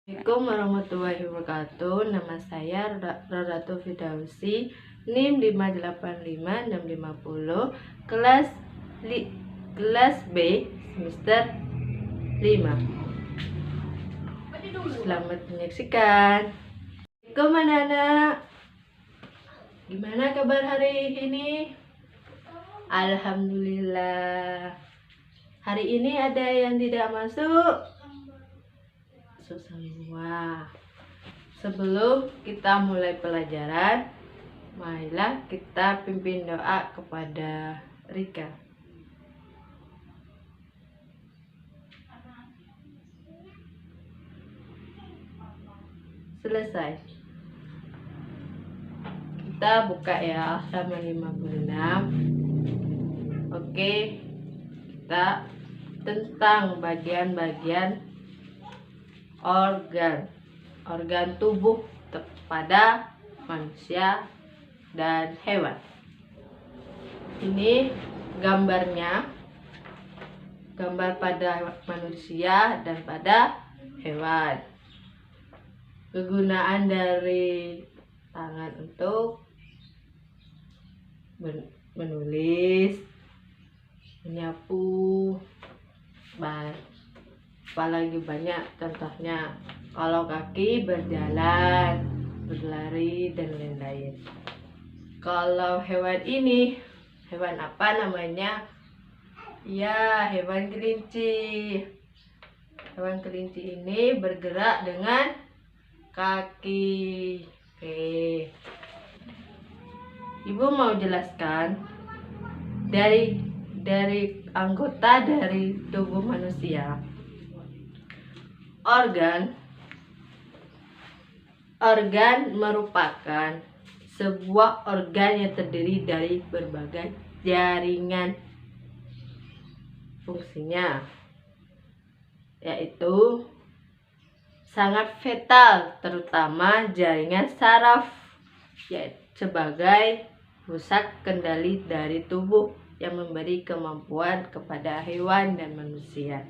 Assalamualaikum warahmatullahi wabarakatuh. Nama saya Roratu Fidausi, NIM 585-650, kelas B, semester 5. Selamat menyaksikan. Assalamualaikum anak-anak. Gimana kabar hari ini? Alhamdulillah. Hari ini ada yang tidak masuk? Semua. Sebelum kita mulai pelajaran, marilah kita pimpin doa kepada Rika. Selesai. Kita buka ya halaman 56. Oke, kita tentang bagian-bagian organ tubuh pada manusia dan hewan. Ini gambarnya, gambar pada manusia dan pada hewan. Kegunaan dari tangan untuk menulis, menyapu, apalagi banyak contohnya. Kalau kaki berjalan, berlari, dan lain-lain. Kalau hewan ini, hewan apa namanya? Ya, hewan kelinci. Hewan kelinci ini bergerak dengan kaki. Oke. Ibu mau jelaskan dari anggota dari tubuh manusia. Organ merupakan sebuah organ yang terdiri dari berbagai jaringan. Fungsinya yaitu sangat vital, terutama jaringan saraf, yaitu sebagai pusat kendali dari tubuh yang memberi kemampuan kepada hewan dan manusia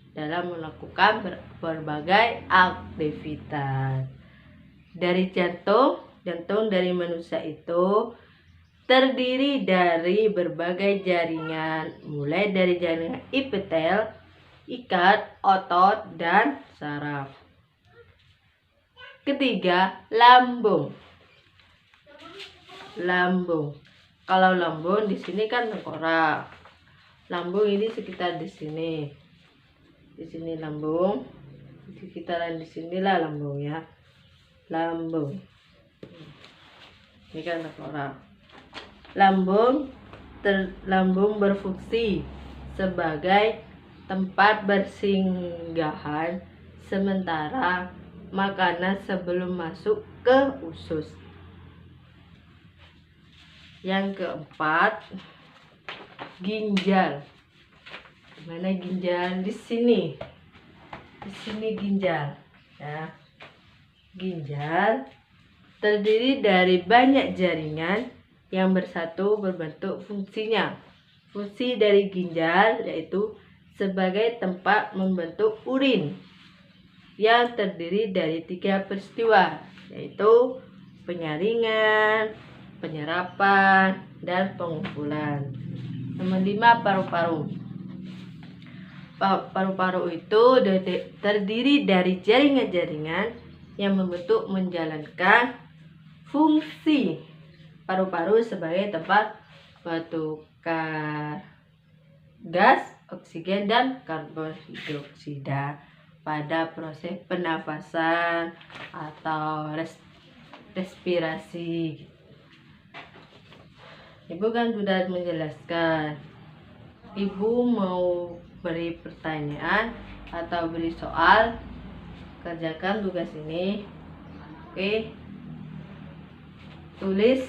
dalam melakukan berbagai aktivitas. Dari jantung dari manusia itu terdiri dari berbagai jaringan, mulai dari jaringan epitel, ikat, otot, dan saraf. Ketiga, lambung. Kalau lambung di sini kan tengkorak. Lambung ini sekitar di sini. Di sini lambung, di sekitaran di sinilah lambung ya. Lambung. Ini kan tengkorak. Lambung berfungsi sebagai tempat bersinggahan sementara makanan sebelum masuk ke usus. Yang keempat, ginjal. Mana ginjal? Di sini. Di sini ginjal. Ya. Ginjal terdiri dari banyak jaringan yang bersatu berbentuk fungsinya. Fungsi dari ginjal yaitu sebagai tempat membentuk urin yang terdiri dari 3 peristiwa, yaitu penyaringan, penyerapan, dan pengumpulan. Nomor 5, paru-paru. Paru-paru itu terdiri dari jaringan-jaringan yang menjalankan fungsi. Paru-paru sebagai tempat bertukar gas, oksigen, dan karbon dioksida pada proses pernafasan atau respirasi. Ibu kan sudah menjelaskan. Ibu mau beri pertanyaan atau beri soal, kerjakan tugas ini. Oke. Tulis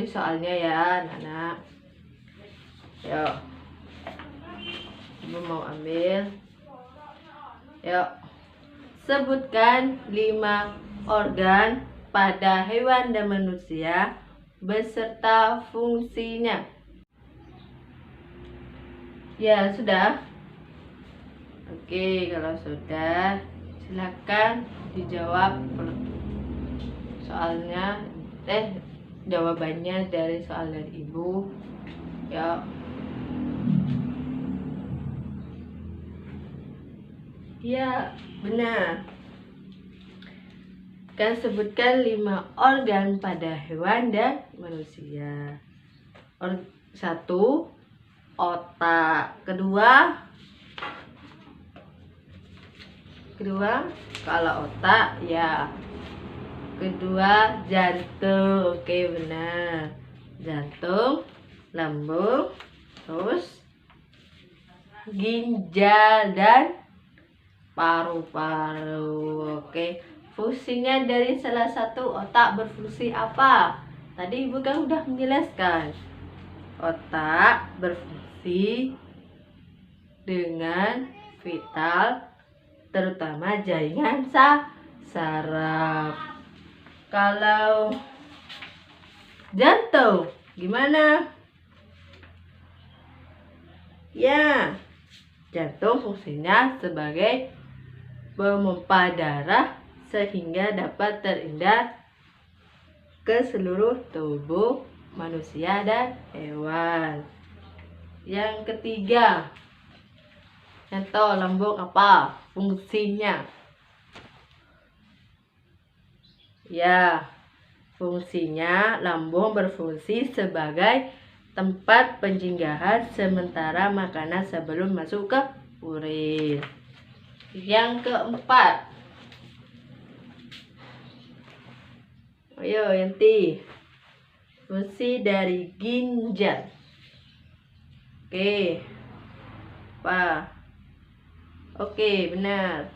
soalnya ya, anak-anak. Yuk. Ibu mau ambil. Yuk. Sebutkan 5 organ pada hewan dan manusia beserta fungsinya. Ya, sudah. Oke, kalau sudah Silakan dijawab soalnya, jawabannya dari soal dari ibu ya. Ya, benar. Kan sebutkan 5 organ pada hewan dan manusia. 1. Otak. Kedua, kalau otak ya. Kedua, jantung. Oke, benar. Jantung, lambung, terus ginjal dan paru-paru. Oke, fungsinya dari salah satu otak berfungsi apa? Tadi ibu kan udah menjelaskan. Otak berfungsi dengan vital, terutama jaringan saraf. Kalau jantung gimana? Ya, jantung fungsinya sebagai pemompa darah sehingga dapat terindah ke seluruh tubuh manusia dan hewan. Yang ketiga, contoh lambung apa fungsinya? Ya, fungsinya lambung berfungsi sebagai tempat penjinggahan sementara makanan sebelum masuk ke urin. Yang keempat, ayo Yanti, fungsi dari ginjal. Oke, apa? Oke, benar.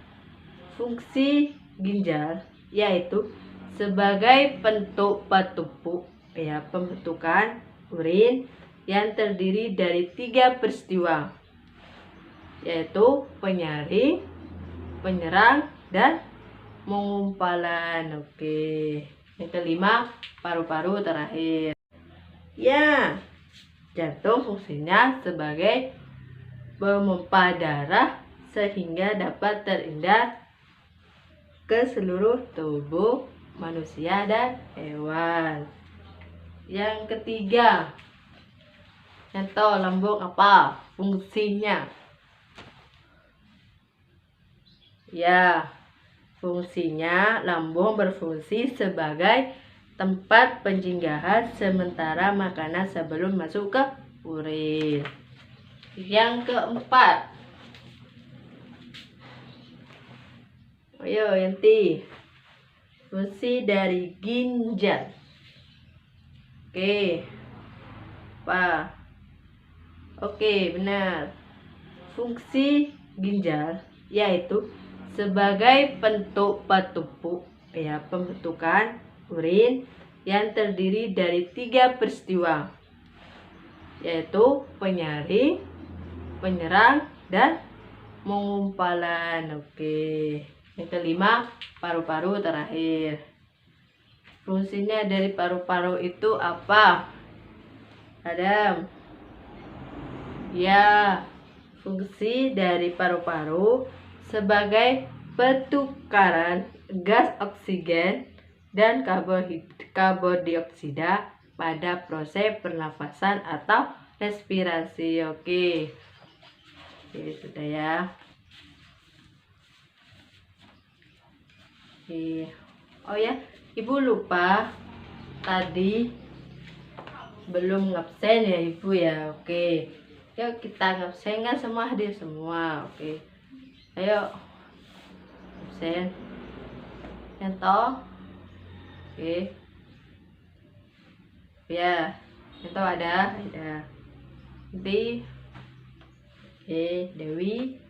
Fungsi ginjal yaitu sebagai pembentukan urin yang terdiri dari 3 peristiwa, yaitu penyaring, penyerang, dan pengumpalan. Oke. Yang kelima, paru-paru terakhir. Ya, jantung fungsinya sebagai pemompa darah sehingga dapat terindah ke seluruh tubuh manusia dan hewan. Yang ketiga, contoh lambung apa fungsinya? Ya, fungsinya lambung berfungsi sebagai tempat penjinggahan sementara makanan sebelum masuk ke urin. Yang keempat, ayo Yanti, fungsi dari ginjal. Oke, apa? Oke, benar. Fungsi ginjal yaitu sebagai pembentukan urin yang terdiri dari 3 peristiwa, yaitu penyaring, penyerang, dan pengumpalan. Oke. Yang kelima, paru-paru terakhir. Fungsinya dari paru-paru itu apa? Adam. Ya, fungsi dari paru-paru sebagai pertukaran gas oksigen dan karbon dioksida pada proses pernafasan atau respirasi. Oke, sudah ya. Oke. Oh ya, ibu lupa tadi belum ngabsen ya ibu ya. Oke, yuk kita ngabsen kan semua hadir semua. Oke, ayo absen contoh. Oke ya, contoh ada Dewi. Dewi.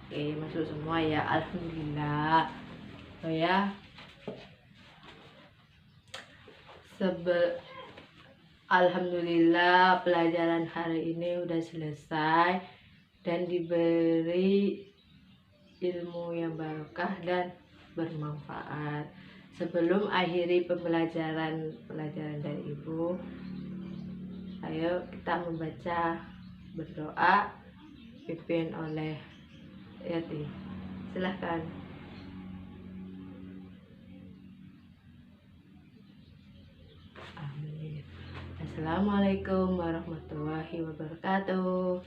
Oke, masuk semua ya, alhamdulillah. Oh ya, alhamdulillah pelajaran hari ini udah selesai dan diberi ilmu yang barokah dan bermanfaat. Sebelum akhiri pembelajaran dari ibu, ayo kita membaca berdoa pimpin oleh Yati. Silahkan. Amin. Assalamualaikum warahmatullahi wabarakatuh.